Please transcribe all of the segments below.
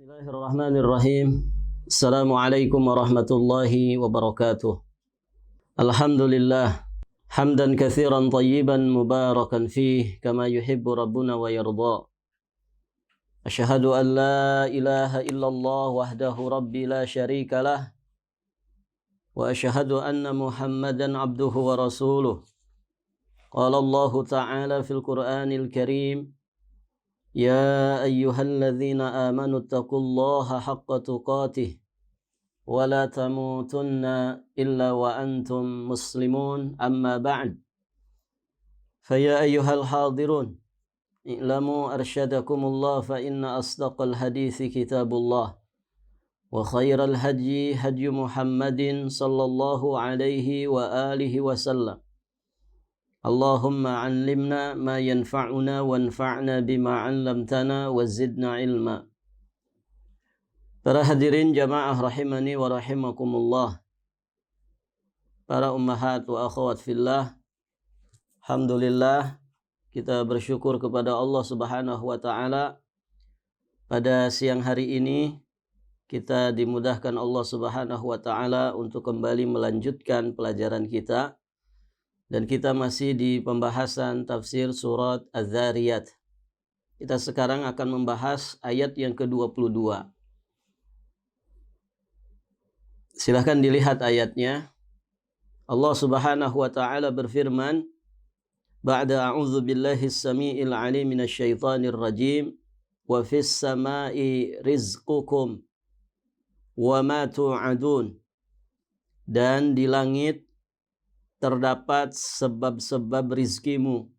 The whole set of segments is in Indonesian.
Bismillahirrahmanirrahim. Assalamualaikum warahmatullahi wabarakatuh. Alhamdulillah. Hamdan katsiran tayyiban mubarakan fih kama yuhibbu rabbuna wa yarda. Asyhadu an la ilaha illallah wahdahu rabbi la syarika lah. Wa asyhadu anna Muhammadan abduhu wa rasuluh. Qala Allah Ta'ala fil Qur'anil Karim. يا أيها الذين آمنوا اتقوا الله حق تقاته ولا تموتن إلا وأنتم مسلمون أما بعد فيا أيها الحاضرون اعلموا أرشدكم الله فإن أصدق الحديث كتاب الله وخير الهدي هدي محمد صلى الله عليه وآله وسلم Allahumma allimna ma yanfa'una wanfa'na bima 'allamtana wa zidna ilma. Para hadirin jamaah rahimani wa rahimakumullah. Para ummahat wa akhwat fillah. Alhamdulillah kita bersyukur kepada Allah Subhanahu wa taala. Pada siang hari ini kita dimudahkan Allah Subhanahu wa taala untuk kembali melanjutkan pelajaran kita. Dan kita masih di pembahasan tafsir surat Az-Zariyat. Kita sekarang akan membahas ayat yang ke-22. Silahkan dilihat ayatnya. Allah Subhanahu wa taala berfirman, "Ba'da a'udzu billahi as-sami'il 'alim minasy syaithanir rajim, wa fis sama'i rizqukum wa ma tu'adun." Dan di langit terdapat sebab-sebab rizkimu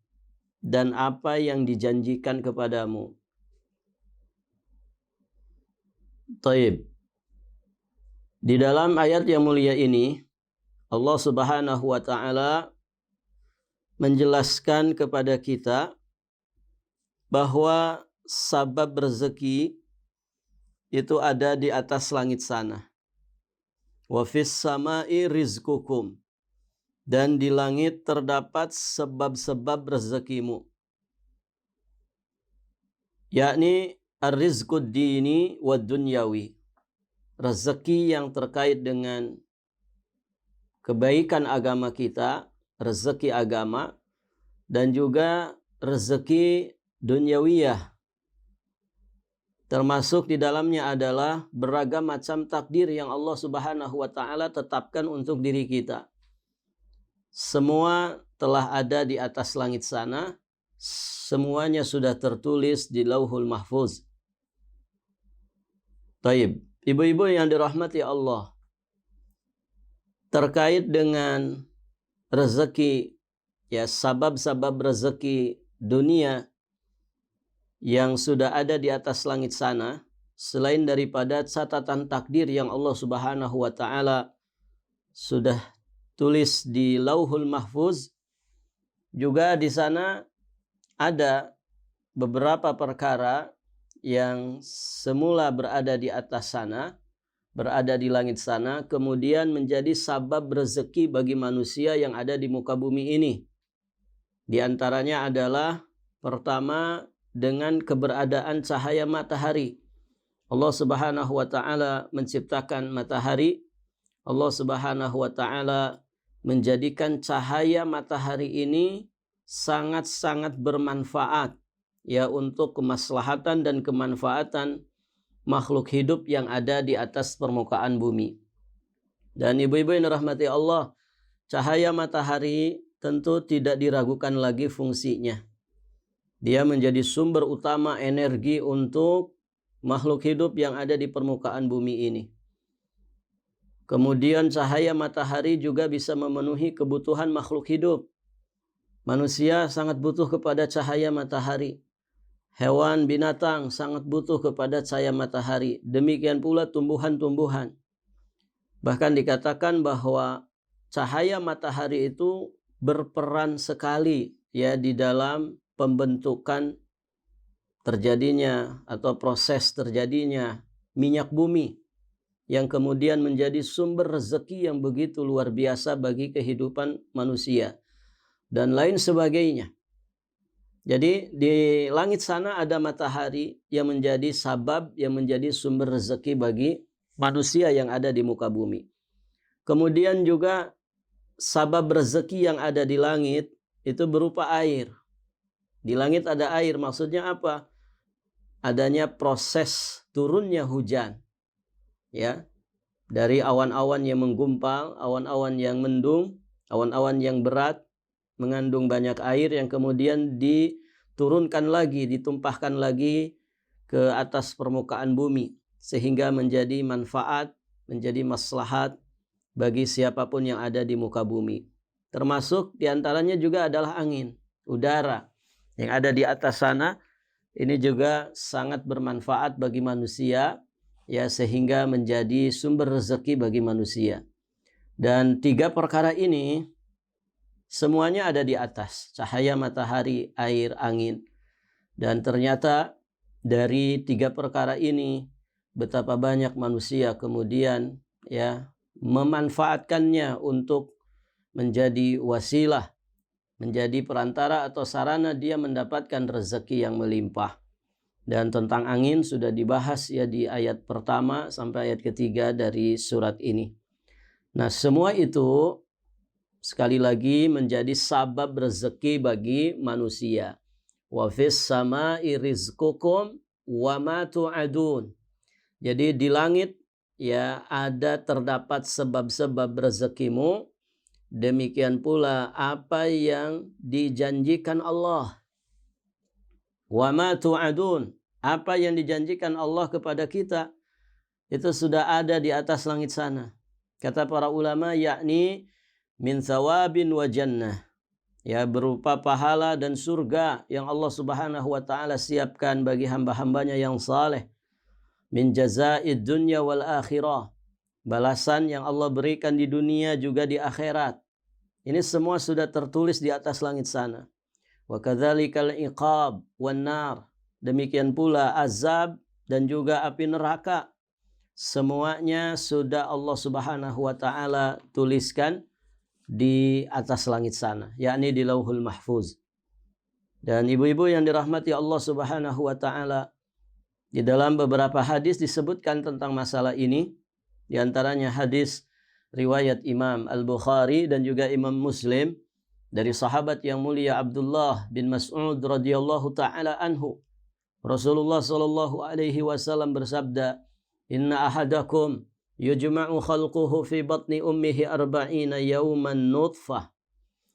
dan apa yang dijanjikan kepadamu. Taib. Di dalam ayat yang mulia ini, Allah Subhanahu wa taala menjelaskan kepada kita bahwa sabab rezeki itu ada di atas langit sana. Wa fis sama'i rizqukum. Dan di langit terdapat sebab-sebab rezekimu. Yakni ar-rizqud dini wad dunyawi. Rezeki yang terkait dengan kebaikan agama kita, rezeki agama, dan juga rezeki dunyawiyah. Termasuk di dalamnya adalah beragam macam takdir yang Allah Subhanahu wa taala tetapkan untuk diri kita. Semua telah ada di atas langit sana. Semuanya sudah tertulis di Lauhul Mahfuz. Taib. Ibu-ibu yang dirahmati Allah. Terkait dengan rezeki, ya sabab-sabab rezeki dunia yang sudah ada di atas langit sana, selain daripada catatan takdir yang Allah Subhanahu wa taala sudah tulis di Lauhul Mahfuz, juga di sana ada beberapa perkara yang semula berada di atas sana, berada di langit sana, kemudian menjadi sabab rezeki bagi manusia yang ada di muka bumi ini. Di antaranya adalah pertama dengan keberadaan cahaya matahari. Allah Subhanahu wa taala menciptakan matahari. Allah Subhanahu wa taala menjadikan cahaya matahari ini sangat-sangat bermanfaat ya untuk kemaslahatan dan kemanfaatan makhluk hidup yang ada di atas permukaan bumi. Dan ibu-ibu yang dirahmati Allah, cahaya matahari tentu tidak diragukan lagi fungsinya. Dia menjadi sumber utama energi untuk makhluk hidup yang ada di permukaan bumi ini. Kemudian cahaya matahari juga bisa memenuhi kebutuhan makhluk hidup. Manusia sangat butuh kepada cahaya matahari. Hewan, binatang sangat butuh kepada cahaya matahari. Demikian pula tumbuhan-tumbuhan. Bahkan dikatakan bahwa cahaya matahari itu berperan sekali ya di dalam pembentukan terjadinya atau proses terjadinya minyak bumi, yang kemudian menjadi sumber rezeki yang begitu luar biasa bagi kehidupan manusia dan lain sebagainya. Jadi di langit sana ada matahari yang menjadi sabab, yang menjadi sumber rezeki bagi manusia yang ada di muka bumi. Kemudian juga sabab rezeki yang ada di langit itu berupa air. Di langit ada air, maksudnya apa? Adanya proses turunnya hujan. Ya, dari awan-awan yang menggumpal, awan-awan yang mendung, awan-awan yang berat, mengandung banyak air yang kemudian diturunkan lagi, ditumpahkan lagi ke atas permukaan bumi sehingga menjadi manfaat, menjadi maslahat bagi siapapun yang ada di muka bumi. Termasuk diantaranya juga adalah angin, udara yang ada di atas sana. Ini juga sangat bermanfaat bagi manusia, ya, sehingga menjadi sumber rezeki bagi manusia. Dan tiga perkara ini semuanya ada di atas, cahaya matahari, air, angin. Dan ternyata dari tiga perkara ini betapa banyak manusia kemudian ya memanfaatkannya untuk menjadi wasilah, menjadi perantara atau sarana dia mendapatkan rezeki yang melimpah. Dan tentang angin sudah dibahas ya di ayat pertama sampai ayat ketiga dari surat ini. Nah, semua itu sekali lagi menjadi sabab rezeki bagi manusia. Wa fis sama'i rizqukum wa ma tu'adun. Jadi di langit ya ada terdapat sebab-sebab rezekimu, demikian pula apa yang dijanjikan Allah. Wa ma tu'adun, apa yang dijanjikan Allah kepada kita itu sudah ada di atas langit sana. Kata para ulama, yakni min thawabin wa jannah, ya, berupa pahala dan surga yang Allah Subhanahu wa taala siapkan bagi hamba-hambanya yang saleh. Min jazaid dunya wal akhirah, balasan yang Allah berikan di dunia juga di akhirat. Ini semua sudah tertulis di atas langit sana. Wa kadzalikal iqab wan nar, demikian pula azab dan juga api neraka. Semuanya sudah Allah Subhanahu wa taala tuliskan di atas langit sana, yakni di Lauhul Mahfuz. Dan ibu-ibu yang dirahmati Allah Subhanahu wa taala, di dalam beberapa hadis disebutkan tentang masalah ini. Di antaranya hadis riwayat Imam Al-Bukhari dan juga Imam Muslim dari sahabat yang mulia Abdullah bin Mas'ud radhiyallahu taala anhu. Rasulullah sallallahu alaihi wasallam bersabda, "Inna ahadakum yujma'u khalquhu fi batni ummihi arba'ina yawman nutfah."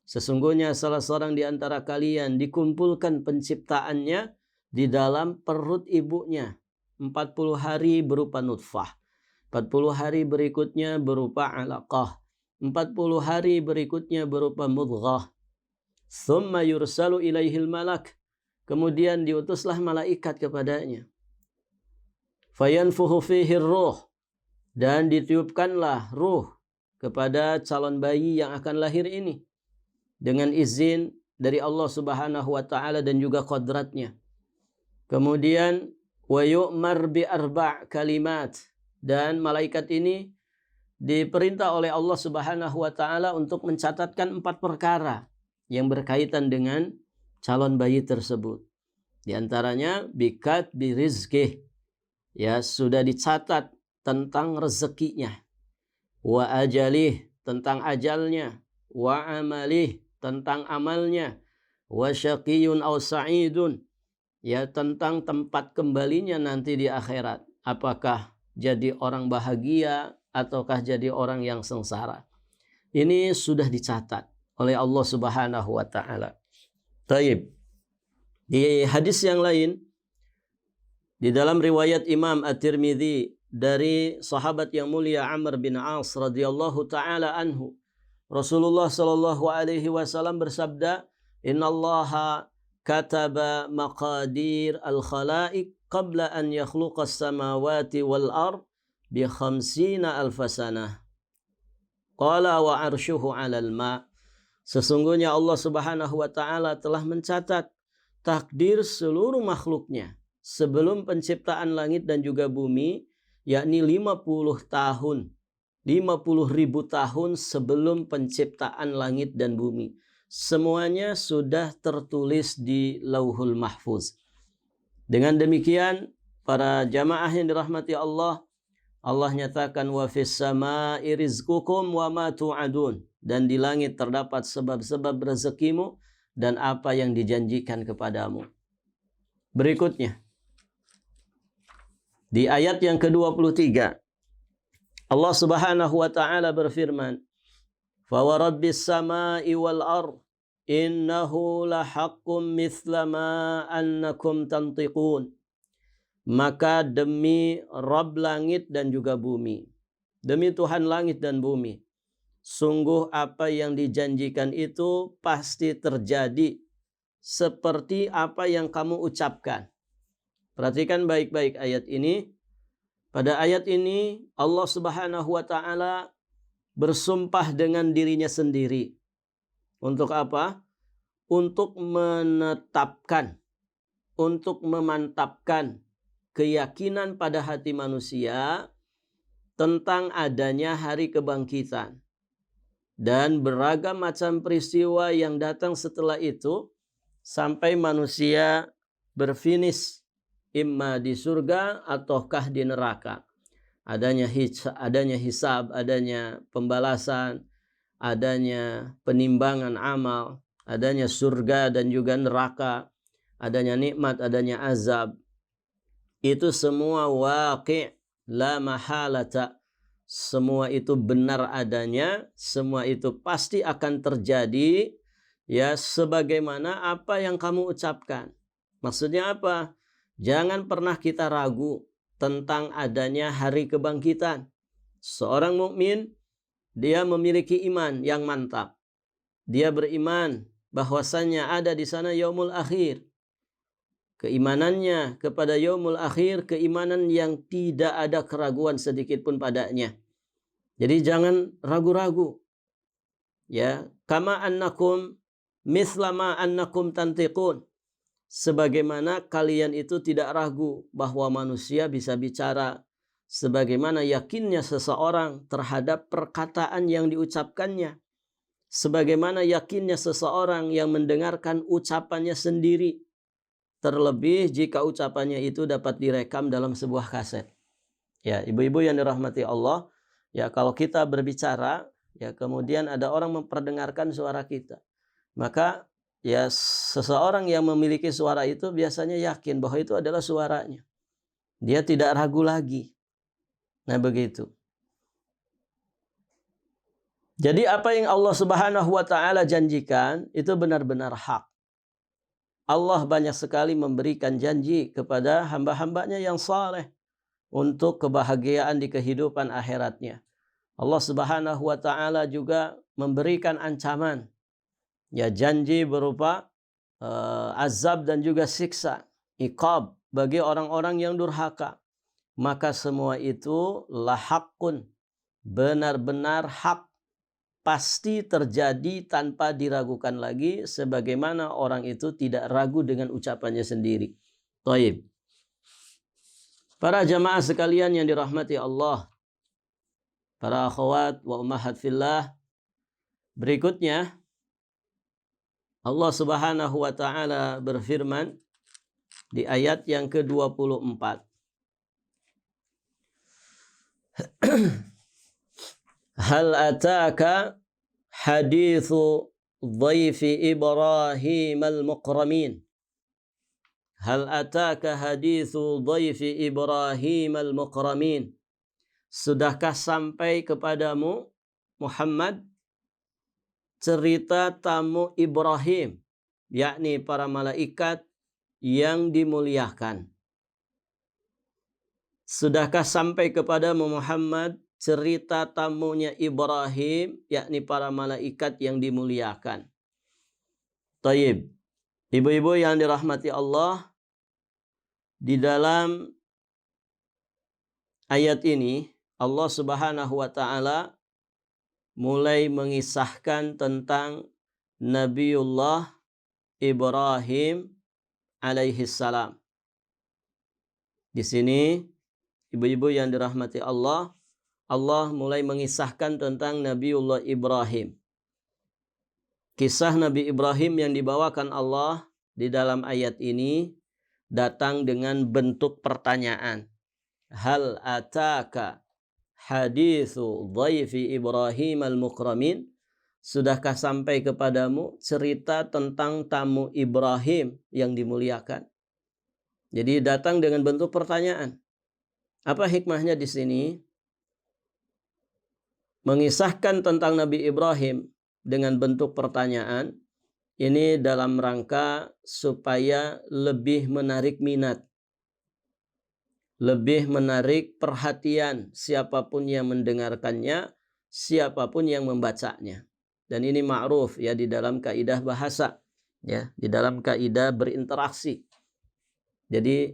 Sesungguhnya salah seorang di antara kalian dikumpulkan penciptaannya di dalam perut ibunya 40 hari berupa nutfah, 40 hari berikutnya berupa alaqah, 40 hari berikutnya berupa mudghah. Thumma yursalu ilaihil malak, kemudian diutuslah malaikat kepadanya. Fayanfuhu fihi ruh, dan ditiupkanlah ruh kepada calon bayi yang akan lahir ini dengan izin dari Allah Subhanahu wa taala dan juga qadratnya. Kemudian wa yu'mar bi arba' kalimat, dan malaikat ini diperintah oleh Allah Subhanahu wa taala untuk mencatatkan 4 perkara yang berkaitan dengan calon bayi tersebut. Di antaranya bikat bi rizqih, ya, sudah dicatat tentang rezekinya, wa ajalih, tentang ajalnya, wa amalih, tentang amalnya, wa syaqiyun aw sa'idun, ya, tentang tempat kembalinya nanti di akhirat, apakah jadi orang bahagia ataukah jadi orang yang sengsara. Ini sudah dicatat oleh Allah Subhanahu wa taala. Taib. Di hadis yang lain, di dalam riwayat Imam At-Tirmidzi dari sahabat yang mulia Amr bin As radhiyallahu taala anhu, Rasulullah sallallahu alaihi wasallam bersabda, "Innallaha kataba maqadir al-khalaiq qabla an yakhluqa as-samawati wal ard bi 50 alf sanah. Qala wa arshuhu 'alal ma." Sesungguhnya Allah Subhanahu wa taala telah mencatat takdir seluruh makhluknya sebelum penciptaan langit dan juga bumi, yakni 50 tahun, 50.000 tahun sebelum penciptaan langit dan bumi. semuanya sudah tertulis di Lauhul Mahfuz. Dengan demikian, para jamaah yang dirahmati Allah, Allah nyatakan wa fis samaa'i rizqukum wa ma tu'adun, dan di langit terdapat sebab-sebab rezekimu dan apa yang dijanjikan kepadamu. Berikutnya, di ayat yang ke-23, Allah Subhanahu wa taala berfirman, "Fa wa rabbis samaa'i wal ardh innahu lahaqqum mithla ma annakum tantiqun." Maka demi Rabb langit dan juga bumi, demi Tuhan langit dan bumi, sungguh apa yang dijanjikan itu pasti terjadi seperti apa yang kamu ucapkan. Perhatikan baik-baik ayat ini. Pada ayat ini Allah Subhanahu wa taala bersumpah dengan dirinya sendiri. Untuk apa? Untuk menetapkan, untuk memantapkan keyakinan pada hati manusia tentang adanya hari kebangkitan dan beragam macam peristiwa yang datang setelah itu sampai manusia berfinish imma di surga ataukah di neraka. Adanya hisab, adanya pembalasan, adanya penimbangan amal, adanya surga dan juga neraka, adanya nikmat, adanya azab. Itu semua waqi' la mahalata. Semua itu benar adanya, semua itu pasti akan terjadi ya sebagaimana apa yang kamu ucapkan. Maksudnya apa? Jangan pernah kita ragu tentang adanya hari kebangkitan. Seorang mukmin dia memiliki iman yang mantap. Dia beriman bahwasannya ada di sana yaumul akhir. Keimanannya kepada yaumul akhir, keimanan yang tidak ada keraguan sedikit pun padanya. Jadi jangan ragu-ragu. Ya, kama annakum mislama annakum tantiqun. Sebagaimana kalian itu tidak ragu bahwa manusia bisa bicara, sebagaimana yakinnya seseorang terhadap perkataan yang diucapkannya, sebagaimana yakinnya seseorang yang mendengarkan ucapannya sendiri, terlebih jika ucapannya itu dapat direkam dalam sebuah kaset. Ya, ibu-ibu yang dirahmati Allah, ya kalau kita berbicara, ya kemudian ada orang memperdengarkan suara kita, maka ya seseorang yang memiliki suara itu biasanya yakin bahwa itu adalah suaranya. Dia tidak ragu lagi. Nah, begitu. Jadi apa yang Allah Subhanahu wa taala janjikan itu benar-benar hak. Allah banyak sekali memberikan janji kepada hamba-hambanya yang saleh untuk kebahagiaan di kehidupan akhiratnya. Allah Subhanahu wa taala juga memberikan ancaman, ya janji berupa azab dan juga siksa, iqab bagi orang-orang yang durhaka. Maka semua itu lahaqqun, benar-benar hak, pasti terjadi tanpa diragukan lagi, sebagaimana orang itu tidak ragu dengan ucapannya sendiri. Taib. Para jamaah sekalian yang dirahmati Allah, para akhwat wa ummahat fillah, berikutnya Allah Subhanahu wa taala berfirman di ayat yang ke-24. Hal ataka hadithu dhaifi Ibrahim al-mukramin. Hal ataka hadithu dhaifi Ibrahim al-mukramin. Sudahkah sampai kepadamu Muhammad cerita tamu Ibrahim, yakni para malaikat yang dimuliakan? Sudahkah sampai kepadamu Muhammad cerita tamunya Ibrahim, yakni para malaikat yang dimuliakan? Taib. Ibu-ibu yang dirahmati Allah, di dalam ayat ini Allah Subhanahu wa taala mulai mengisahkan tentang Nabiullah Ibrahim alaihi salam. Di sini ibu-ibu yang dirahmati Allah, Allah mulai mengisahkan tentang Nabiullah Ibrahim. kisah Nabi Ibrahim yang dibawakan Allah di dalam ayat ini datang dengan bentuk pertanyaan. Hal ataka hadithu dhaifi Ibrahim al-mukramin? Sudahkah sampai kepadamu cerita tentang tamu Ibrahim yang dimuliakan? Jadi datang dengan bentuk pertanyaan. Apa hikmahnya di sini? Mengisahkan tentang Nabi Ibrahim dengan bentuk pertanyaan, ini dalam rangka supaya lebih menarik minat, lebih menarik perhatian siapapun yang mendengarkannya, siapapun yang membacanya. Dan ini ma'ruf ya di dalam kaidah bahasa, ya, di dalam kaidah berinteraksi. Jadi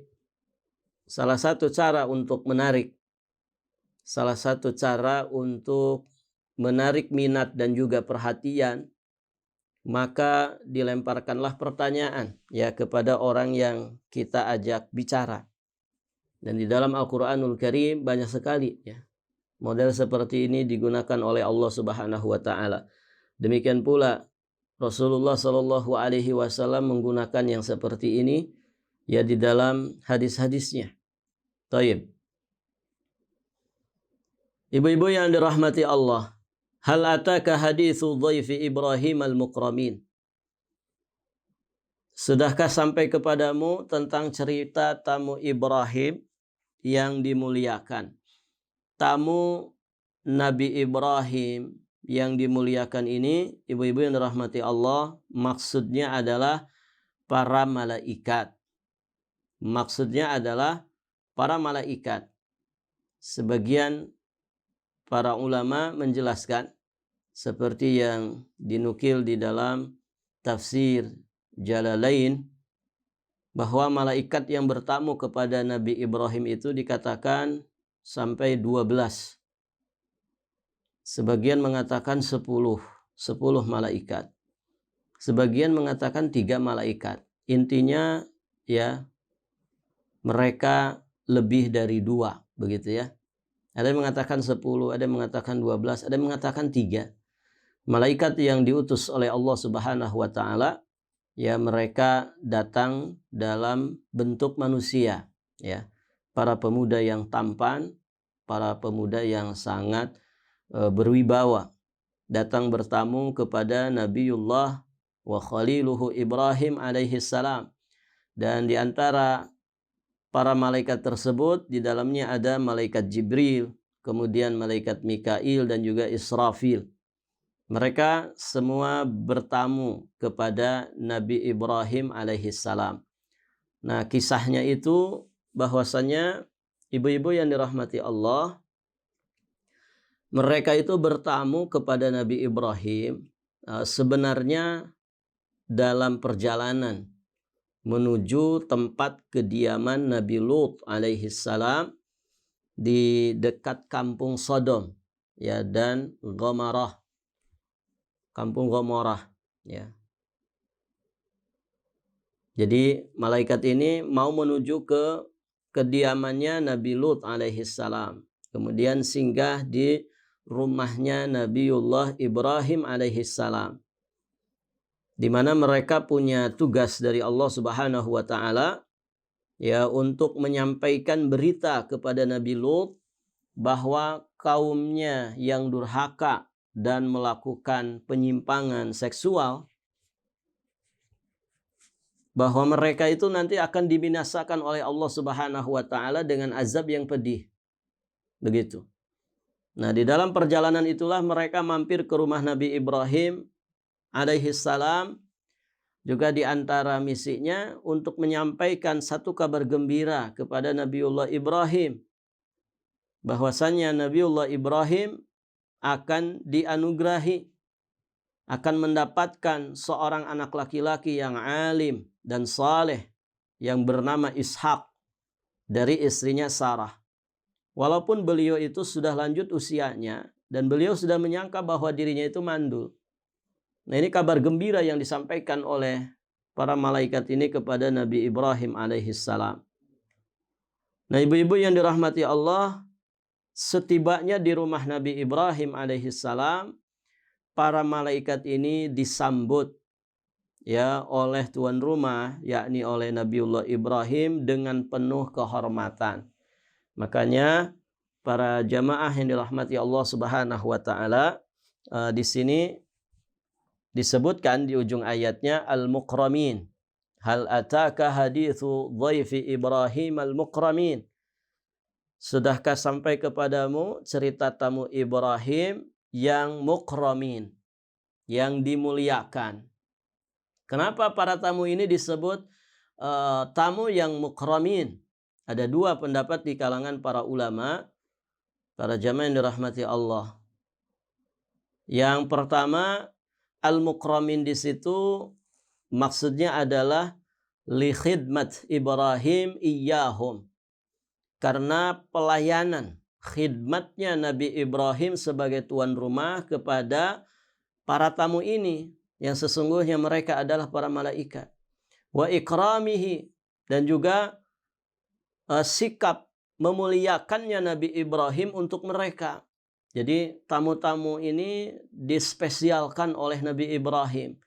salah satu cara untuk menarik, salah satu cara untuk menarik minat dan juga perhatian, maka dilemparkanlah pertanyaan ya kepada orang yang kita ajak bicara. Dan di dalam Al-Qur'anul Karim banyak sekali ya model seperti ini digunakan oleh Allah Subhanahu wa taala. Demikian pula Rasulullah Shallallahu alaihi wasallam menggunakan yang seperti ini ya di dalam hadis-hadisnya. Taib. Ibu-ibu yang dirahmati Allah, hal ataka hadithu dhaifi Ibrahim al-mukramin? Sudahkah sampai kepadamu tentang cerita tamu Ibrahim yang dimuliakan? Tamu Nabi Ibrahim yang dimuliakan ini, ibu-ibu yang dirahmati Allah, maksudnya adalah para malaikat. Maksudnya adalah para malaikat. Sebagian para ulama menjelaskan seperti yang dinukil di dalam tafsir Jalalain bahwa malaikat yang bertamu kepada Nabi Ibrahim itu dikatakan sampai 12. Sebagian mengatakan 10 malaikat. Sebagian mengatakan 3 malaikat. Intinya ya mereka lebih dari 2, begitu ya. Ada yang mengatakan 10, ada yang mengatakan 12, ada yang mengatakan 3. Malaikat yang diutus oleh Allah Subhanahu wa taala ya mereka datang dalam bentuk manusia ya. Para pemuda yang tampan, para pemuda yang sangat berwibawa datang bertamu kepada Nabiullah wa Khaliluhu Ibrahim alaihi salam. Dan di antara para malaikat tersebut di dalamnya ada malaikat Jibril, kemudian malaikat Mikail dan juga Israfil. Mereka semua bertamu kepada Nabi Ibrahim alaihi salam. Nah, kisahnya itu bahwasanya ibu-ibu yang dirahmati Allah, mereka itu bertamu kepada Nabi Ibrahim sebenarnya dalam perjalanan menuju tempat kediaman Nabi Lut alaihi salam di dekat kampung Sodom ya dan Gomorrah. Kampung Gomorrah ya. Jadi malaikat ini mau menuju ke kediamannya Nabi Lut alaihi salam. Kemudian singgah di rumahnya Nabiullah Ibrahim alaihi salam, di mana mereka punya tugas dari Allah Subhanahu wa taala ya untuk menyampaikan berita kepada Nabi Lut bahwa kaumnya yang durhaka dan melakukan penyimpangan seksual, bahwa mereka itu nanti akan dibinasakan oleh Allah Subhanahu wa taala dengan azab yang pedih. Begitu. Nah, di dalam perjalanan itulah mereka mampir ke rumah Nabi Ibrahim alaihi salam. Juga di antara misinya untuk menyampaikan satu kabar gembira kepada Nabiullah Ibrahim, bahwasannya Nabiullah Ibrahim akan dianugerahi, akan mendapatkan seorang anak laki-laki yang alim dan saleh yang bernama Ishak dari istrinya Sarah. Walaupun beliau itu sudah lanjut usianya dan beliau sudah menyangka bahwa dirinya itu mandul. Nah, ini kabar gembira yang disampaikan oleh para malaikat ini kepada Nabi Ibrahim alaihi salam. Nah, ibu-ibu yang dirahmati Allah, setibanya di rumah Nabi Ibrahim alaihi salam, para malaikat ini disambut ya oleh tuan rumah, yakni oleh Nabiullah Ibrahim dengan penuh kehormatan. Makanya para jamaah yang dirahmati Allah Subhanahu wa taala, di sini disebutkan di ujung ayatnya al-mukramin. Hal ataka hadithu dhaifi Ibrahim al-mukramin. Sudahkah sampai kepadamu cerita tamu Ibrahim yang mukramin, yang dimuliakan. Kenapa para tamu ini disebut tamu yang mukramin? Ada dua pendapat di kalangan para ulama, para jamaah yang dirahmati Allah. Yang pertama, al-mukramin di situ maksudnya adalah li khidmat Ibrahim iyyahum. Karena pelayanan, khidmatnya Nabi Ibrahim sebagai tuan rumah kepada para tamu ini, yang sesungguhnya mereka adalah para malaikat. Wa ikramihi, dan juga sikap memuliakannya Nabi Ibrahim untuk mereka. Jadi tamu-tamu ini dispesialkan oleh Nabi Ibrahim,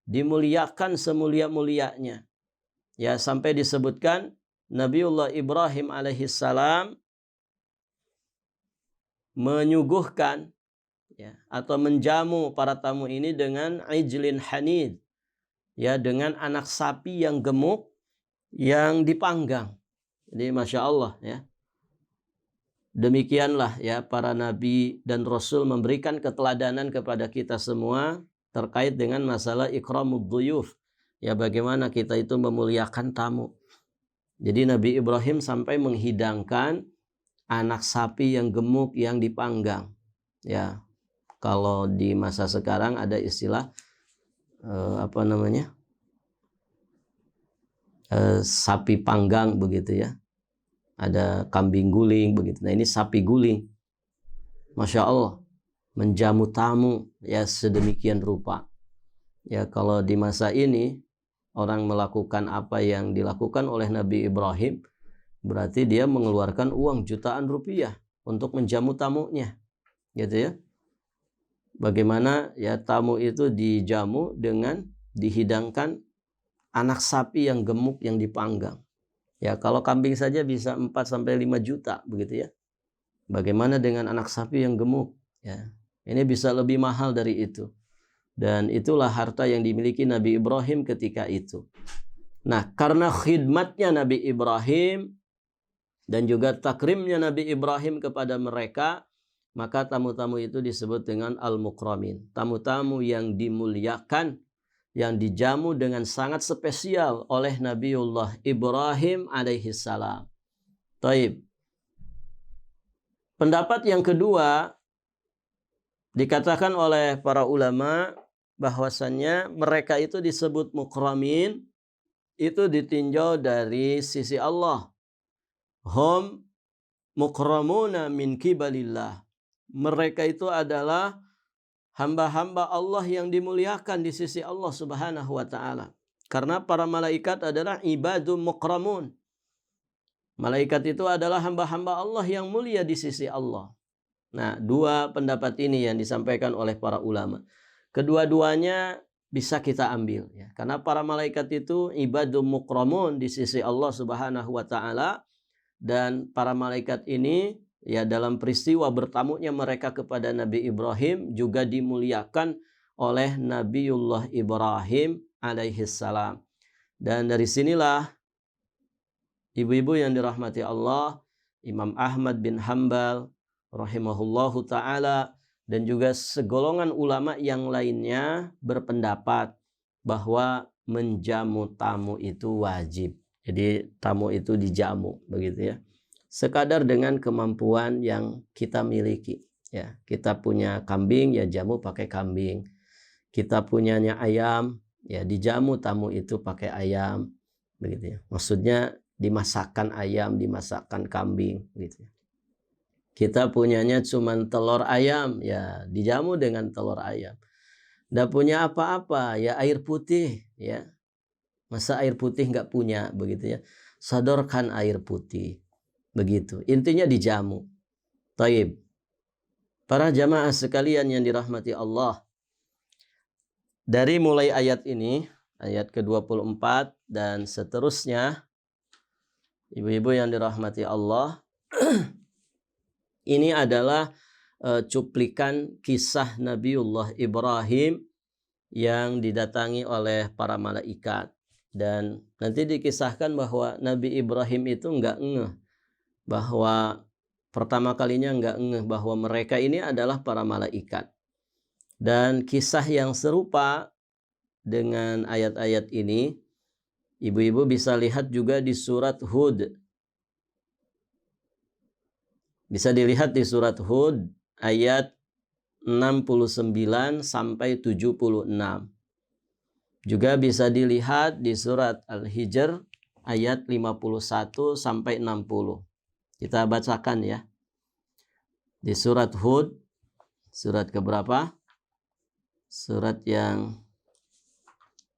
dimuliakan semulia-mulianya. Ya, sampai disebutkan Nabiullah Ibrahim alaihissalam menyuguhkan ya, atau menjamu para tamu ini dengan ijlin hanid, ya, dengan anak sapi yang gemuk yang dipanggang. Jadi masya Allah ya. Demikianlah ya para nabi dan rasul memberikan keteladanan kepada kita semua terkait dengan masalah ikramud dhuyuf. Ya, bagaimana kita itu memuliakan tamu. Jadi Nabi Ibrahim sampai menghidangkan anak sapi yang gemuk yang dipanggang. Ya, kalau di masa sekarang ada istilah sapi panggang begitu ya. Ada kambing guling begitu. Nah, ini sapi guling. Masya Allah, menjamu tamu ya sedemikian rupa. Ya, kalau di masa ini orang melakukan apa yang dilakukan oleh Nabi Ibrahim, berarti dia mengeluarkan uang jutaan rupiah untuk menjamu tamunya, gitu ya. Bagaimana ya tamu itu dijamu dengan dihidangkan anak sapi yang gemuk yang dipanggang. Ya, kalau kambing saja bisa 4 sampai 5 juta begitu ya. Bagaimana dengan anak sapi yang gemuk? Ya, ini bisa lebih mahal dari itu. Dan itulah harta yang dimiliki Nabi Ibrahim ketika itu. Nah, karena khidmatnya Nabi Ibrahim dan juga takrimnya Nabi Ibrahim kepada mereka, maka tamu-tamu itu disebut dengan al-mukramin. Tamu-tamu yang dimuliakan, yang dijamu dengan sangat spesial oleh Nabiullah Ibrahim alaihissalam. Taib. Pendapat yang kedua, dikatakan oleh para ulama bahwasannya mereka itu disebut mukramin itu ditinjau dari sisi Allah. Hum mukramuna min kibalillah. Mereka itu adalah hamba-hamba Allah yang dimuliakan di sisi Allah Subhanahu wa taala. Karena para malaikat adalah ibadun mukramun. Malaikat itu adalah hamba-hamba Allah yang mulia di sisi Allah. Nah, dua pendapat ini yang disampaikan oleh para ulama. Kedua-duanya bisa kita ambil ya. Karena para malaikat itu ibadun mukramun di sisi Allah Subhanahu wa taala, dan para malaikat ini ya dalam peristiwa bertamunya mereka kepada Nabi Ibrahim juga dimuliakan oleh Nabiullah Ibrahim alaihissalam. Dan dari sinilah ibu-ibu yang dirahmati Allah, Imam Ahmad bin Hanbal rahimahullahu ta'ala dan juga segolongan ulama yang lainnya berpendapat bahwa menjamu tamu itu wajib. Jadi tamu itu dijamu begitu ya. Sekadar dengan kemampuan yang kita miliki ya. Kita punya kambing ya jamu pakai kambing. Kita punyanya ayam ya dijamu tamu itu pakai ayam begitu ya. Maksudnya dimasakkan ayam, dimasakkan kambing gitu ya. Kita punyanya cuman telur ayam, ya dijamu dengan telur ayam. Nggak punya apa-apa, ya air putih, ya. Masa air putih nggak punya, begitu ya. Sodorkan air putih, begitu. Intinya dijamu. Taib. Para jamaah sekalian yang dirahmati Allah, dari mulai ayat ini, ayat ke-24 dan seterusnya, ibu-ibu yang dirahmati Allah, ini adalah cuplikan kisah Nabiullah Ibrahim yang didatangi oleh para malaikat. Dan nanti dikisahkan bahwa Nabi Ibrahim itu enggak ngeh bahwa pertama kalinya enggak ngeh bahwa mereka ini adalah para malaikat. Dan kisah yang serupa dengan ayat-ayat ini, ibu-ibu bisa lihat juga di surat Hud. Bisa dilihat di surat Hud ayat 69 sampai 76. Juga bisa dilihat di surat Al-Hijr ayat 51 sampai 60. Kita bacakan ya. Di surat Hud, surat keberapa? Surat yang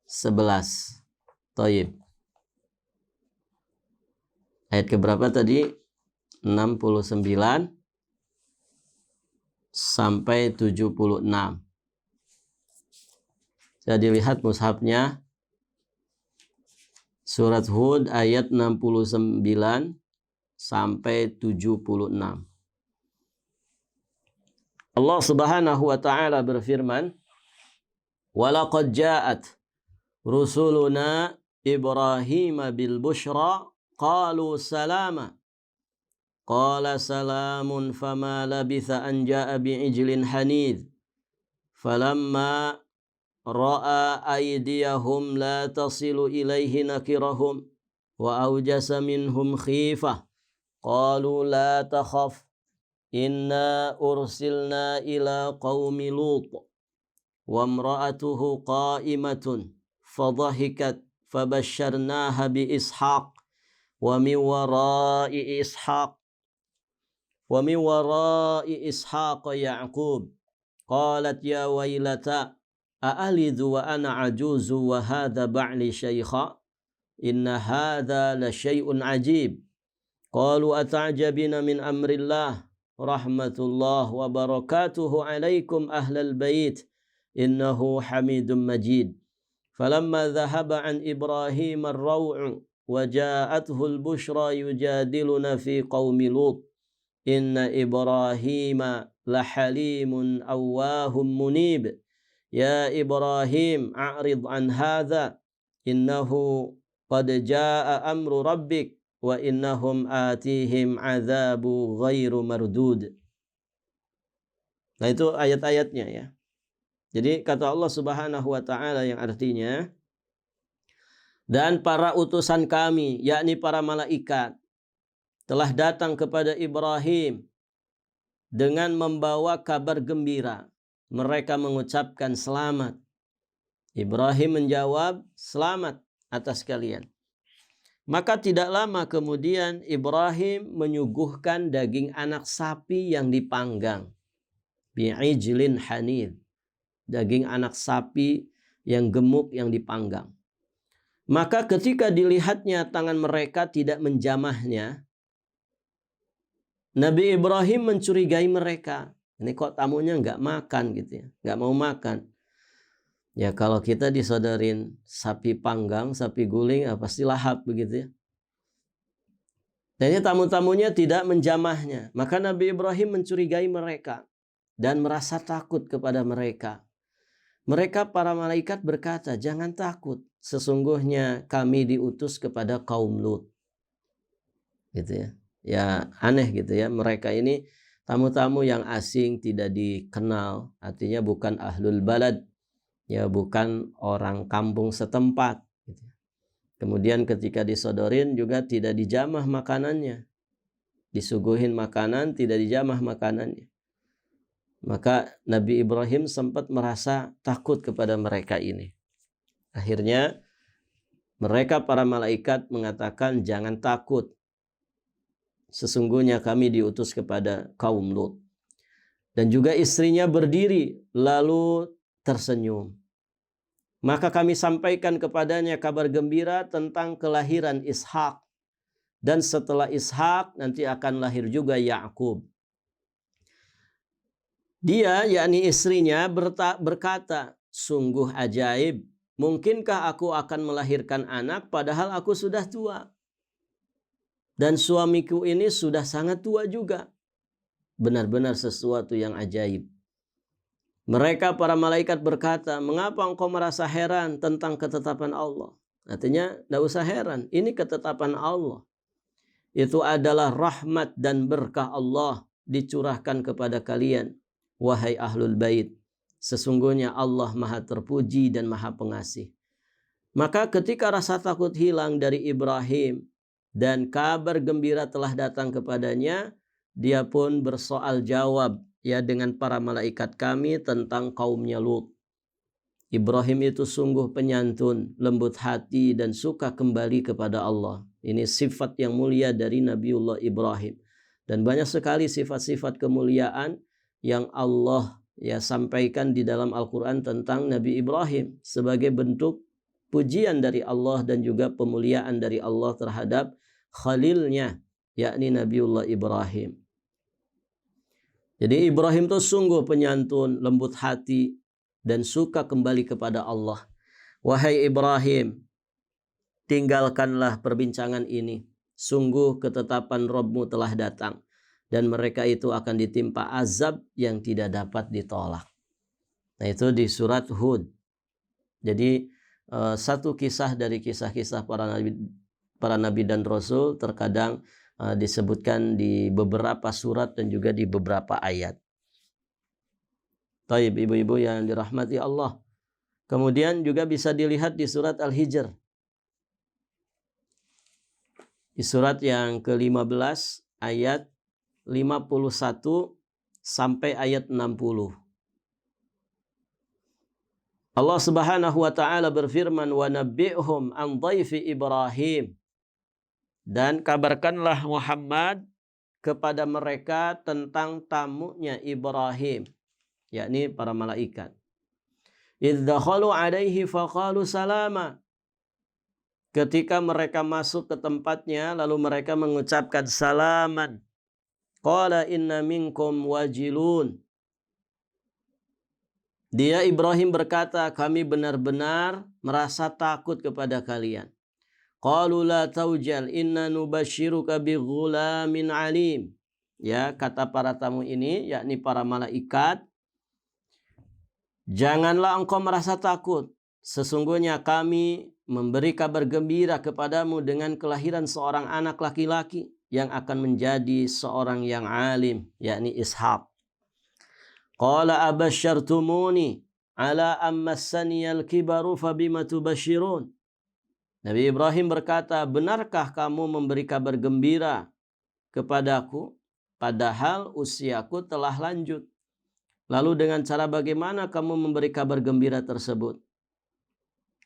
11. Thayyib. Ayat keberapa tadi? 69 sampai 76. Saya dilihat mushafnya. Surat Hud ayat 69 sampai 76. Allah Subhanahu wa taala berfirman, "Walaqad ja'at rusuluna Ibrahim bil busyra qalu salama. Qala salamun fama labitha an ja'a bi'ijlin hanidh. Falamma ra'a aydiyahum la tasilu ilaihi nakirahum wa awjasa minhum khifah. Qalu la takhaf inna ursilna ila qaumi Lut. Wa imra'atuhu qa'imatun fadhahikat fabashsharnaha bi Ishaq wa min wara'i Ishaq Ya'qub. Qalat ya wailata a'alidu wa ana ajuzu wa hadha ba'li shaykha inna hadha la syai'un ajib. Qalu ata'jabina min amrillah rahmatullah wa barakatuhu alaikum ahlal bait innahu hamidun majid. Falamma dhahaba an Ibrahim ar-raw'u wa ja'athu al-bushra yujadiluna fi qaumi Lut. Inna Ibrahima lahalimun awwahum munib. Ya Ibrahim a'rid an hadha innahu qad jaa'a amru rabbik wa innahum atihim azabu ghairu mardud. Nah itu ayat-ayatnya ya. Jadi kata Allah Subhanahu wa taala yang artinya, dan para utusan kami yakni para malaikat telah datang kepada Ibrahim dengan membawa kabar gembira. Mereka mengucapkan selamat. Ibrahim menjawab, selamat atas kalian. Maka tidak lama kemudian Ibrahim menyuguhkan daging anak sapi yang dipanggang. Bi'ijlin hanid. Daging anak sapi yang gemuk yang dipanggang. Maka ketika dilihatnya tangan mereka tidak menjamahnya, Nabi Ibrahim mencurigai mereka. Ini kok tamunya nggak makan gitu ya, nggak mau makan. Ya kalau kita disodorin sapi panggang, sapi guling, pasti lahap begitu ya. Dan ini tamu-tamunya tidak menjamahnya. Maka Nabi Ibrahim mencurigai mereka dan merasa takut kepada mereka. Mereka para malaikat berkata, jangan takut, sesungguhnya kami diutus kepada kaum Lut. Gitu ya. Ya aneh gitu ya, mereka ini tamu-tamu yang asing, tidak dikenal, artinya bukan ahlul balad, ya bukan orang kampung setempat. Gitu. Kemudian ketika disodorin juga tidak dijamah makanannya. Disuguhin makanan, tidak dijamah makanannya. Maka Nabi Ibrahim sempat merasa takut kepada mereka ini. Akhirnya mereka para malaikat mengatakan jangan takut. Sesungguhnya kami diutus kepada kaum Lut. Dan juga istrinya berdiri lalu tersenyum. Maka kami sampaikan kepadanya kabar gembira tentang kelahiran Ishak. Dan setelah Ishak nanti akan lahir juga Ya'qub. Dia yakni istrinya berkata, sungguh ajaib. Mungkinkah aku akan melahirkan anak padahal aku sudah tua? Dan suamiku ini sudah sangat tua juga. Benar-benar sesuatu yang ajaib. Mereka para malaikat berkata, mengapa engkau merasa heran tentang ketetapan Allah? Artinya, tidak usah heran. Ini ketetapan Allah. Itu adalah rahmat dan berkah Allah dicurahkan kepada kalian, wahai ahlul bait. Sesungguhnya Allah maha terpuji dan maha pengasih. Maka ketika rasa takut hilang dari Ibrahim dan kabar gembira telah datang kepadanya, dia pun bersoal jawab ya dengan para malaikat kami tentang kaumnya Lut. Ibrahim itu sungguh penyantun, lembut hati dan suka kembali kepada Allah. Ini sifat yang mulia dari Nabiullah Ibrahim. Dan banyak sekali sifat-sifat kemuliaan yang Allah ya sampaikan di dalam Al-Quran tentang Nabi Ibrahim sebagai bentuk pujian dari Allah dan juga pemuliaan dari Allah terhadap khalilnya, yakni Nabiullah Ibrahim. Jadi Ibrahim itu sungguh penyantun, lembut hati, dan suka kembali kepada Allah. Wahai Ibrahim, tinggalkanlah perbincangan ini. Sungguh ketetapan Rabbmu telah datang. Dan mereka itu akan ditimpa azab yang tidak dapat ditolak. Nah itu di surat Hud. Jadi satu kisah dari kisah-kisah para nabi dan rasul terkadang disebutkan di beberapa surat dan juga di beberapa ayat. Taib ibu-ibu yang dirahmati Allah. Kemudian juga bisa dilihat di surat Al-Hijr. Di surat yang ke-15 ayat 51 sampai ayat 60. Allah Subhanahu wa taala berfirman, "Wa nabbi'hum an dhaifi Ibrahim." Dan kabarkanlah Muhammad kepada mereka tentang tamunya Ibrahim, yakni para malaikat. "Idz dakhalu 'alaihi faqalu salama." Ketika mereka masuk ke tempatnya lalu mereka mengucapkan salaman. Qala inna minkum wajilun. Dia Ibrahim berkata, kami benar-benar merasa takut kepada kalian. Qalu la taujal inna nubashiruka bi ghulamin alim. Ya, kata para tamu ini, yakni para malaikat, janganlah engkau merasa takut. Sesungguhnya kami memberi kabar gembira kepadamu dengan kelahiran seorang anak laki-laki yang akan menjadi seorang yang alim, yakni Ishaq. Qala abasyartumuni ala ammassani al-kibaru fabima tubashirun. Nabi Ibrahim berkata, benarkah kamu memberi kabar gembira kepadaku padahal usiaku telah lanjut? Lalu dengan cara bagaimana kamu memberi kabar gembira tersebut?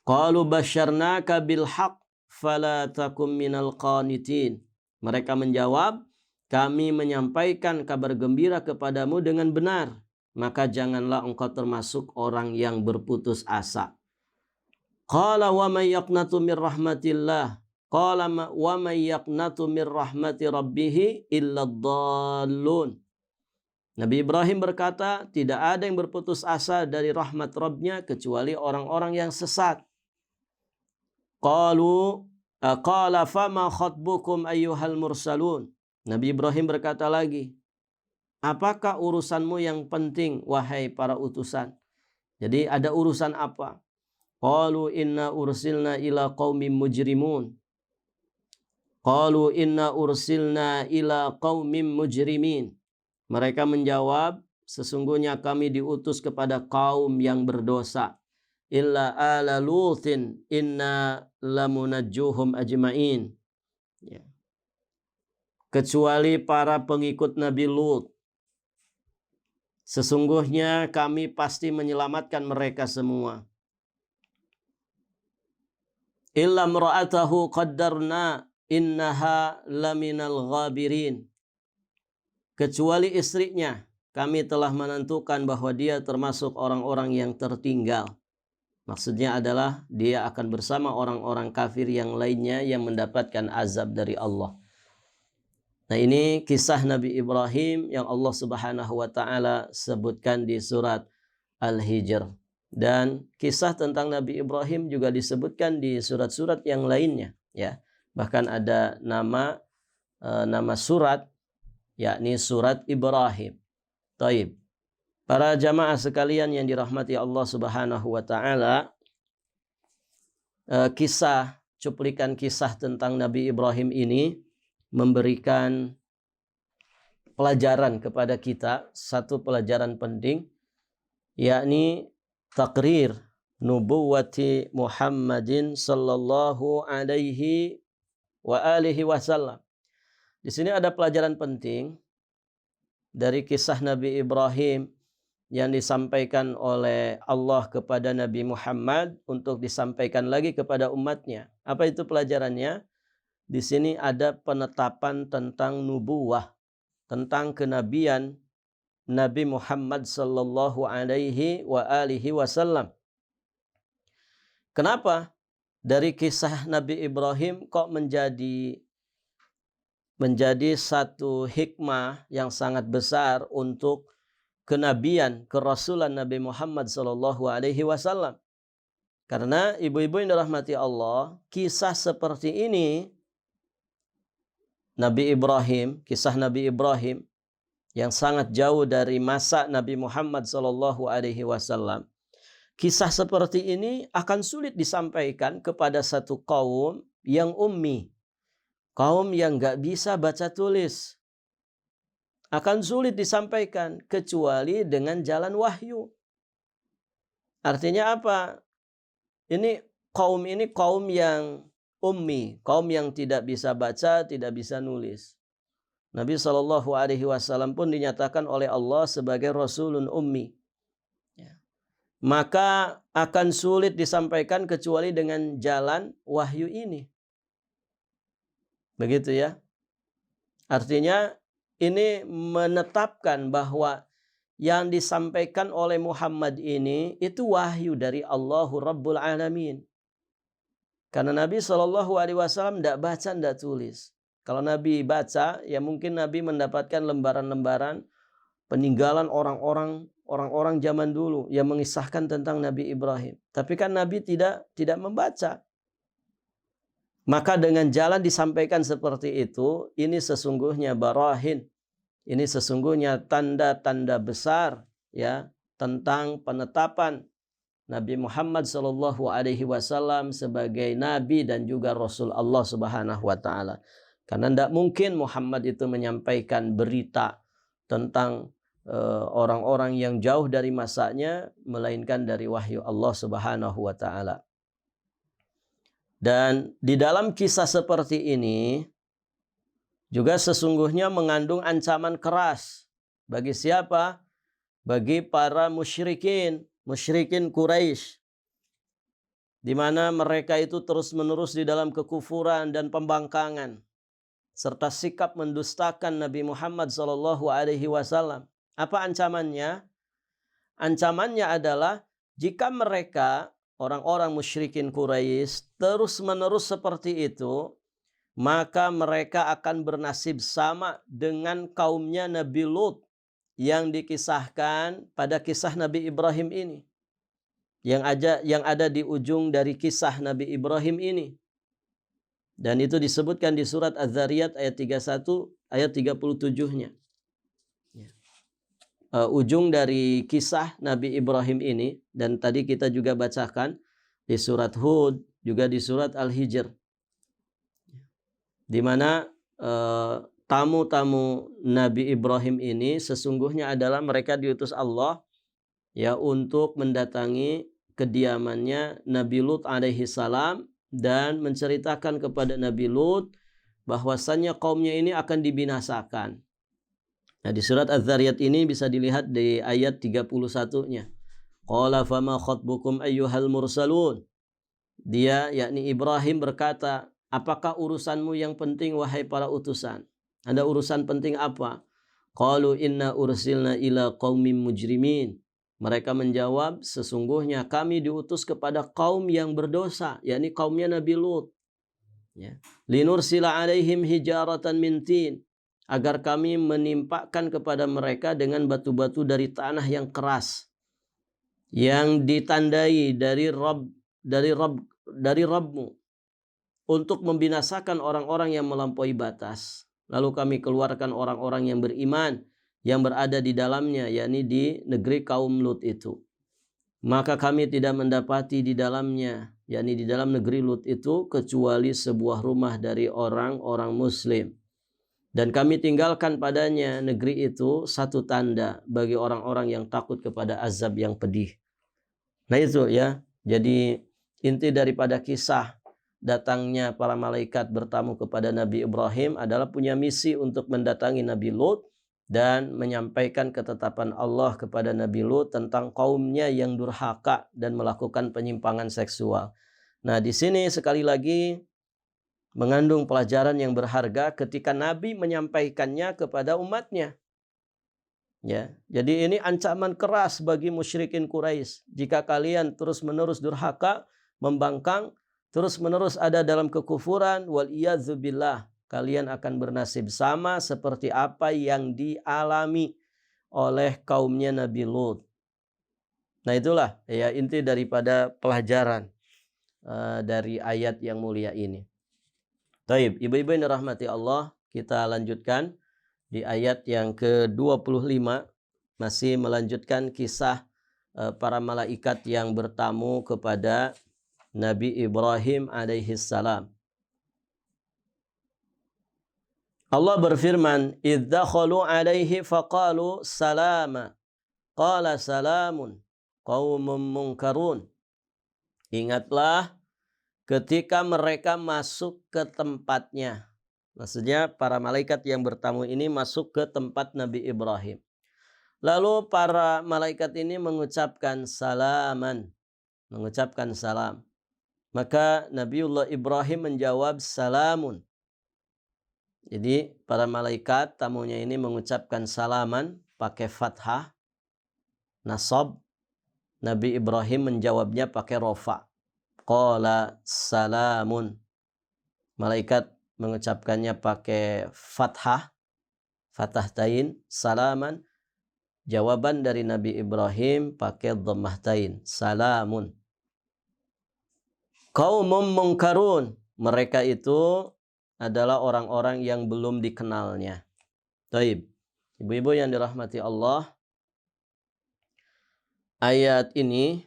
Qalu basyarnaka bil haqq fala takum minal qanitin. Mereka menjawab, kami menyampaikan kabar gembira kepadamu dengan benar, maka janganlah engkau termasuk orang yang berputus asa. Qala wa may yaqnatu min rahmatillah. Qala wa may yaqnatu min rahmati rabbih illa dhallun. Nabi Ibrahim berkata, tidak ada yang berputus asa dari rahmat Rabbnya kecuali orang-orang yang sesat. Qala fama khatbukum ayyuhal mursalun. Nabi Ibrahim berkata lagi, apakah urusanmu yang penting wahai para utusan? Jadi ada urusan apa? Qalu inna ursilna ila qaumin mujrimun. Qalu inna ursilna ila qaumin mujrimin. Mereka menjawab, sesungguhnya kami diutus kepada kaum yang berdosa. Illa ala lutin inna lamunajjuhum ajma'in. Ya. Kecuali para pengikut Nabi Lut. Sesungguhnya kami pasti menyelamatkan mereka semua. Illa mra'atahu qaddarna innaha laminal ghabirin. Kecuali istrinya, kami telah menentukan bahwa dia termasuk orang-orang yang tertinggal. Maksudnya adalah dia akan bersama orang-orang kafir yang lainnya yang mendapatkan azab dari Allah. Nah ini kisah Nabi Ibrahim yang Allah Subhanahu wa ta'ala sebutkan di surat Al-Hijr. Dan kisah tentang Nabi Ibrahim juga disebutkan di surat-surat yang lainnya, ya. Bahkan ada nama surat, yakni surat Ibrahim. Taib. Para jamaah sekalian yang dirahmati Allah Subhanahu wa taala, cuplikan kisah tentang Nabi Ibrahim ini memberikan pelajaran kepada kita, satu pelajaran penting, yakni takrir nubuwati Muhammadin sallallahu alaihi wa alihi wasallam. Di sini ada pelajaran penting dari kisah Nabi Ibrahim yang disampaikan oleh Allah kepada Nabi Muhammad untuk disampaikan lagi kepada umatnya. Apa itu pelajarannya? Di sini ada penetapan tentang nubuwah, tentang kenabian Nabi Muhammad sallallahu alaihi wa alihi wasallam. Kenapa dari kisah Nabi Ibrahim kok menjadi satu hikmah yang sangat besar untuk kenabian, kerasulan Nabi Muhammad sallallahu alaihi wasallam? Karena ibu-ibu yang dirahmati Allah, kisah seperti ini kisah Nabi Ibrahim yang sangat jauh dari masa Nabi Muhammad sallallahu alaihi wasallam. Kisah seperti ini akan sulit disampaikan kepada satu kaum yang ummi, kaum yang nggak bisa baca tulis. Akan sulit disampaikan kecuali dengan jalan wahyu. Artinya apa? Ini kaum yang ummi, kaum yang tidak bisa baca, tidak bisa nulis. Nabi Shallallahu Alaihi Wasallam pun dinyatakan oleh Allah sebagai Rasulun Ummi. Maka akan sulit disampaikan kecuali dengan jalan wahyu ini. Begitu ya. Artinya ini menetapkan bahwa yang disampaikan oleh Muhammad ini itu wahyu dari Allahu Rabbul Alamin. Karena Nabi Shallallahu Alaihi Wasallam tidak baca, tidak tulis. Kalau Nabi baca, ya mungkin Nabi mendapatkan lembaran-lembaran peninggalan orang-orang zaman dulu yang mengisahkan tentang Nabi Ibrahim. Tapi kan Nabi tidak membaca. Maka dengan jalan disampaikan seperti itu, ini sesungguhnya barahin. Ini sesungguhnya tanda-tanda besar ya tentang penetapan Nabi Muhammad sallallahu alaihi wasallam sebagai nabi dan juga rasul Allah Subhanahu wa taala. Karena tidak mungkin Muhammad itu menyampaikan berita tentang orang-orang yang jauh dari masanya, melainkan dari wahyu Allah Subhanahu wa taala. Dan di dalam kisah seperti ini juga sesungguhnya mengandung ancaman keras bagi siapa? Bagi para musyrikin Quraisy, di mana mereka itu terus-menerus di dalam kekufuran dan pembangkangan serta sikap mendustakan Nabi Muhammad SAW. Apa ancamannya? Ancamannya adalah jika mereka, orang-orang musyrikin Quraisy, terus-menerus seperti itu, maka mereka akan bernasib sama dengan kaumnya Nabi Lut yang dikisahkan pada kisah Nabi Ibrahim ini. Yang ada di ujung dari kisah Nabi Ibrahim ini. Dan itu disebutkan di surat Az-Zariyat ayat 31, ayat 37-nya. Ujung dari kisah Nabi Ibrahim ini, dan tadi kita juga bacakan di surat Hud, juga di surat Al-Hijr. Di mana tamu-tamu Nabi Ibrahim ini sesungguhnya adalah mereka diutus Allah ya untuk mendatangi kediamannya Nabi Lut alaihi salam dan menceritakan kepada Nabi Lut bahwasannya kaumnya ini akan dibinasakan. Nah, di surat Az-Zariyat ini bisa dilihat di ayat 31-nya. Qala fama khatbukum ayyuhal mursalun. Dia yakni Ibrahim berkata, apakah urusanmu yang penting wahai para utusan? Ada urusan penting apa? Qalu inna ursilna ila qaumin mujrimin. Mereka menjawab, sesungguhnya kami diutus kepada kaum yang berdosa, yakni kaumnya Nabi Lut. Ya. Linursila alaihim hijaratan min tin, agar kami menimpakan kepada mereka dengan batu-batu dari tanah yang keras. yang ditandai dari Rabbmu untuk membinasakan orang-orang yang melampaui batas. Lalu kami keluarkan orang-orang yang beriman yang berada di dalamnya, yakni di negeri kaum Lut itu. Maka kami tidak mendapati di dalamnya, yakni di dalam negeri Lut itu, kecuali sebuah rumah dari orang-orang Muslim. Dan kami tinggalkan padanya negeri itu satu tanda bagi orang-orang yang takut kepada azab yang pedih. Nah itu ya, jadi inti daripada kisah datangnya para malaikat bertamu kepada Nabi Ibrahim adalah punya misi untuk mendatangi Nabi Lut dan menyampaikan ketetapan Allah kepada Nabi Lut tentang kaumnya yang durhaka dan melakukan penyimpangan seksual. Nah di sini sekali lagi mengandung pelajaran yang berharga ketika Nabi menyampaikannya kepada umatnya. Ya, jadi ini ancaman keras bagi musyrikin Quraisy. Jika kalian terus-menerus durhaka, membangkang, terus-menerus ada dalam kekufuran, wal iyadzubillah, kalian akan bernasib sama seperti apa yang dialami oleh kaumnya Nabi Lut. Nah itulah ya inti daripada pelajaran dari ayat yang mulia ini. Taib, ibu-ibu yang dirahmati Allah, kita lanjutkan di ayat yang ke-25, masih melanjutkan kisah para malaikat yang bertamu kepada Nabi Ibrahim alaihissalam. Allah berfirman, "Idz dakhalu alaihi faqalu salama, qala salamun qaumun munkarun." Ingatlah ketika mereka masuk ke tempatnya. Maksudnya para malaikat yang bertamu ini masuk ke tempat Nabi Ibrahim. Lalu para malaikat ini mengucapkan salaman, mengucapkan salam. Maka Nabiullah Ibrahim menjawab salamun. Jadi para malaikat tamunya ini mengucapkan salaman pakai fathah, nasab. Nabi Ibrahim menjawabnya pakai rofa. Qala salamun. Malaikat mengucapkannya pakai fathah, fathahtain, salaman. Jawaban dari Nabi Ibrahim pakai dhammahtain, salamun. Qaumum munkarun, mereka itu adalah orang-orang yang belum dikenalnya. Taib. Ibu-ibu yang dirahmati Allah, ayat ini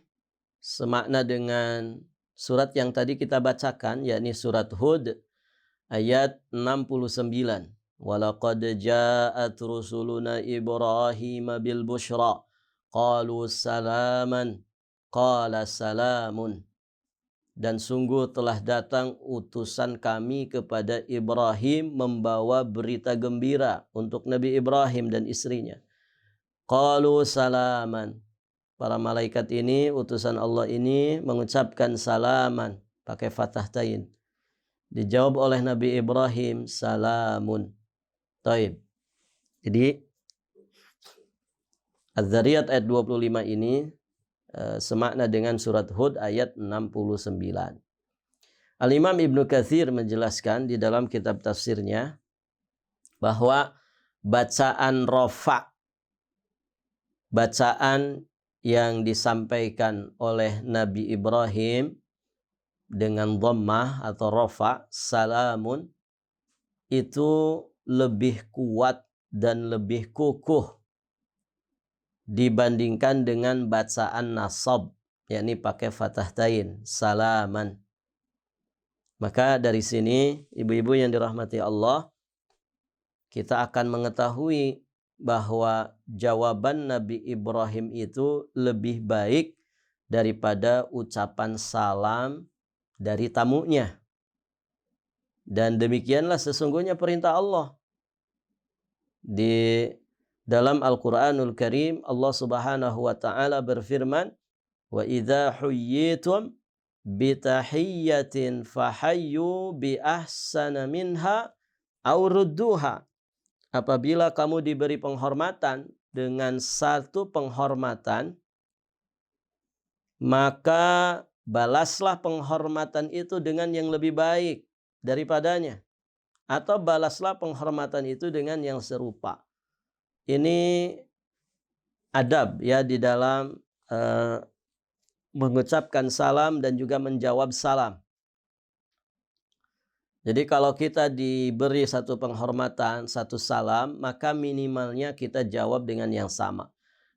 semakna dengan surat yang tadi kita bacakan, yakni surat Hud ayat 69. Walaqad ja'at rusuluna Ibrahim bil busyra qalu salaman qala salamun. Dan sungguh telah datang utusan kami kepada Ibrahim membawa berita gembira untuk Nabi Ibrahim dan istrinya. Qalu salaman. Para malaikat ini, utusan Allah ini mengucapkan salaman pakai fathahtain. Dijawab oleh Nabi Ibrahim, salamun. Taib. Jadi Az-Zariyat ayat 25 ini semakna dengan surat Hud ayat 69. Al-Imam Ibnu Katsir menjelaskan di dalam kitab tafsirnya bahwa bacaan rofa, bacaan yang disampaikan oleh Nabi Ibrahim dengan dhammah atau rofa, salamun, itu lebih kuat dan lebih kukuh dibandingkan dengan bacaan nasab, yakni pakai fathahtain, salaman. Maka dari sini ibu-ibu yang dirahmati Allah, kita akan mengetahui bahwa jawaban Nabi Ibrahim itu lebih baik daripada ucapan salam dari tamunya. Dan demikianlah sesungguhnya perintah Allah. Di dalam Al-Quranul Karim, Allah Subhanahu wa ta'ala berfirman, "Wa idza huyyitum bitahiyyatin fahayyu bi ahsana minha aw rudduha." Apabila kamu diberi penghormatan dengan satu penghormatan, maka balaslah penghormatan itu dengan yang lebih baik daripadanya, atau balaslah penghormatan itu dengan yang serupa. Ini adab ya di dalam mengucapkan salam dan juga menjawab salam. Jadi kalau kita diberi satu penghormatan, satu salam, maka minimalnya kita jawab dengan yang sama.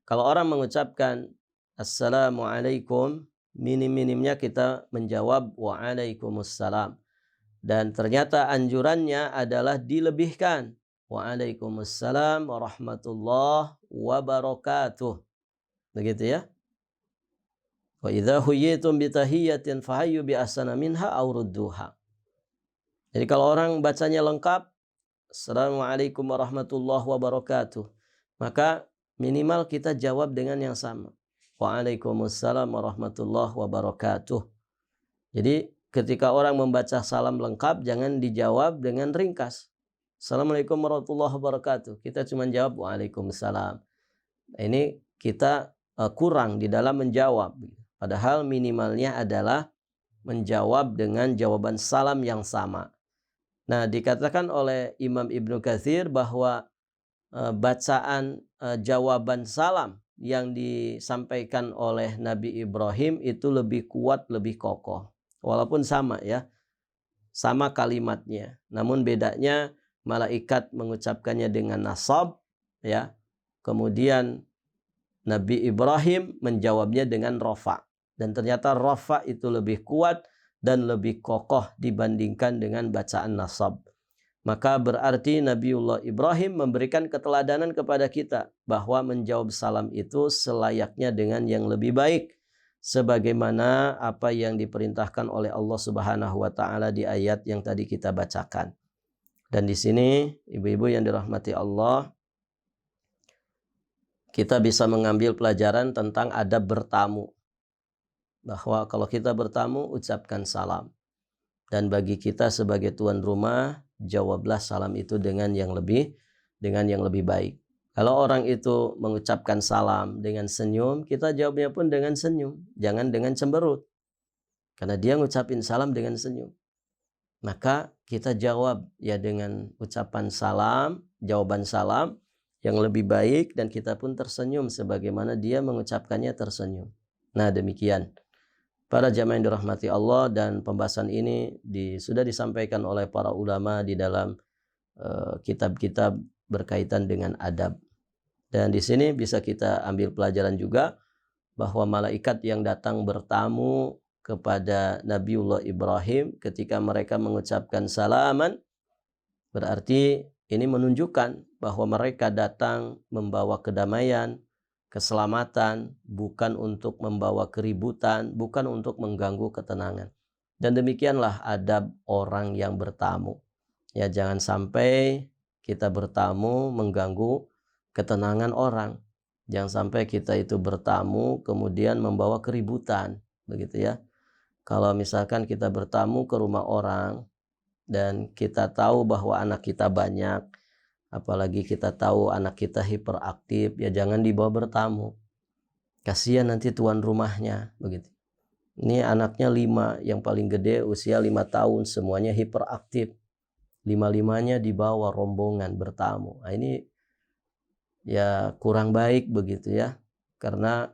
Kalau orang mengucapkan Assalamualaikum, minim-minimnya kita menjawab Waalaikumsalam. Dan ternyata anjurannya adalah dilebihkan. Waalaikumsalam warahmatullahi wabarakatuh. Begitu ya. Wa idza huyyitum bi tahiyyatin fahayyu bi ahsana minha aw rudduha. Jadi kalau orang bacanya lengkap, Assalamualaikum warahmatullahi wabarakatuh, maka minimal kita jawab dengan yang sama. Waalaikumsalam warahmatullahi wabarakatuh. Jadi ketika orang membaca salam lengkap, jangan dijawab dengan ringkas. Assalamualaikum warahmatullahi wabarakatuh. Kita cuma jawab Waalaikumsalam. Ini kita kurang di dalam menjawab. Padahal minimalnya adalah menjawab dengan jawaban salam yang sama. Nah, dikatakan oleh Imam Ibnu Katsir bahwa bacaan jawaban salam yang disampaikan oleh Nabi Ibrahim itu lebih kuat, lebih kokoh. Walaupun sama ya, sama kalimatnya. Namun bedanya malaikat mengucapkannya dengan nasab ya. Kemudian Nabi Ibrahim menjawabnya dengan rafa. Dan ternyata rafa itu lebih kuat dan lebih kokoh dibandingkan dengan bacaan nasab. Maka berarti Nabiullah Ibrahim memberikan keteladanan kepada kita bahwa menjawab salam itu selayaknya dengan yang lebih baik, sebagaimana apa yang diperintahkan oleh Allah Subhanahu wa taala di ayat yang tadi kita bacakan. Dan di sini ibu-ibu yang dirahmati Allah, kita bisa mengambil pelajaran tentang adab bertamu. Bahwa kalau kita bertamu, ucapkan salam. Dan bagi kita sebagai tuan rumah, jawablah salam itu dengan yang lebih baik. Kalau orang itu mengucapkan salam dengan senyum, kita jawabnya pun dengan senyum. Jangan dengan cemberut. Karena dia ngucapin salam dengan senyum. Maka kita jawab ya dengan ucapan salam, jawaban salam yang lebih baik, dan kita pun tersenyum sebagaimana dia mengucapkannya tersenyum. Nah, demikian. Para jamaah yang dirahmati Allah, dan pembahasan ini sudah disampaikan oleh para ulama di dalam kitab-kitab berkaitan dengan adab. Dan di sini bisa kita ambil pelajaran juga bahwa malaikat yang datang bertamu kepada Nabiullah Ibrahim ketika mereka mengucapkan salaman, berarti ini menunjukkan bahwa mereka datang membawa kedamaian, keselamatan, bukan untuk membawa keributan, bukan untuk mengganggu ketenangan. Dan demikianlah adab orang yang bertamu. Ya, jangan sampai kita bertamu mengganggu ketenangan orang. Jangan sampai kita itu bertamu kemudian membawa keributan, begitu ya. Kalau misalkan kita bertamu ke rumah orang dan kita tahu bahwa anak kita banyak, apalagi kita tahu anak kita hiperaktif, ya jangan dibawa bertamu. Kasihan nanti tuan rumahnya, begitu. Ini anaknya 5, yang paling gede usia 5 tahun, semuanya hiperaktif. 5-5-nya dibawa rombongan bertamu. Nah, ini ya kurang baik begitu ya. Karena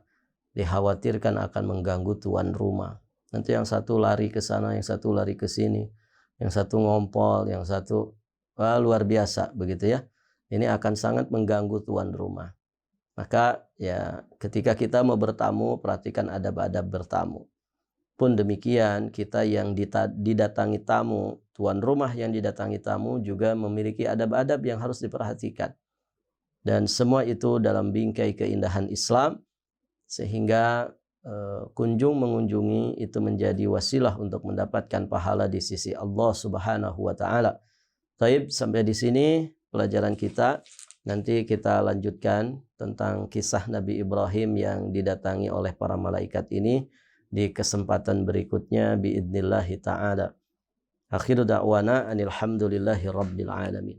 dikhawatirkan akan mengganggu tuan rumah. Nanti yang satu lari ke sana, yang satu lari ke sini, yang satu ngompol, yang satu luar biasa begitu ya. Ini akan sangat mengganggu tuan rumah. Maka ya ketika kita mau bertamu, perhatikan adab-adab bertamu. Pun demikian kita yang didatangi tamu, tuan rumah yang didatangi tamu juga memiliki adab-adab yang harus diperhatikan. Dan semua itu dalam bingkai keindahan Islam, sehingga kunjung mengunjungi itu menjadi wasilah untuk mendapatkan pahala di sisi Allah Subhanahu wa taala. Baik, sampai di sini pelajaran kita. Nanti kita lanjutkan tentang kisah Nabi Ibrahim yang didatangi oleh para malaikat ini di kesempatan berikutnya biidznillah taala. Akhiru da'wana anil hamdulillahi rabbil alamin.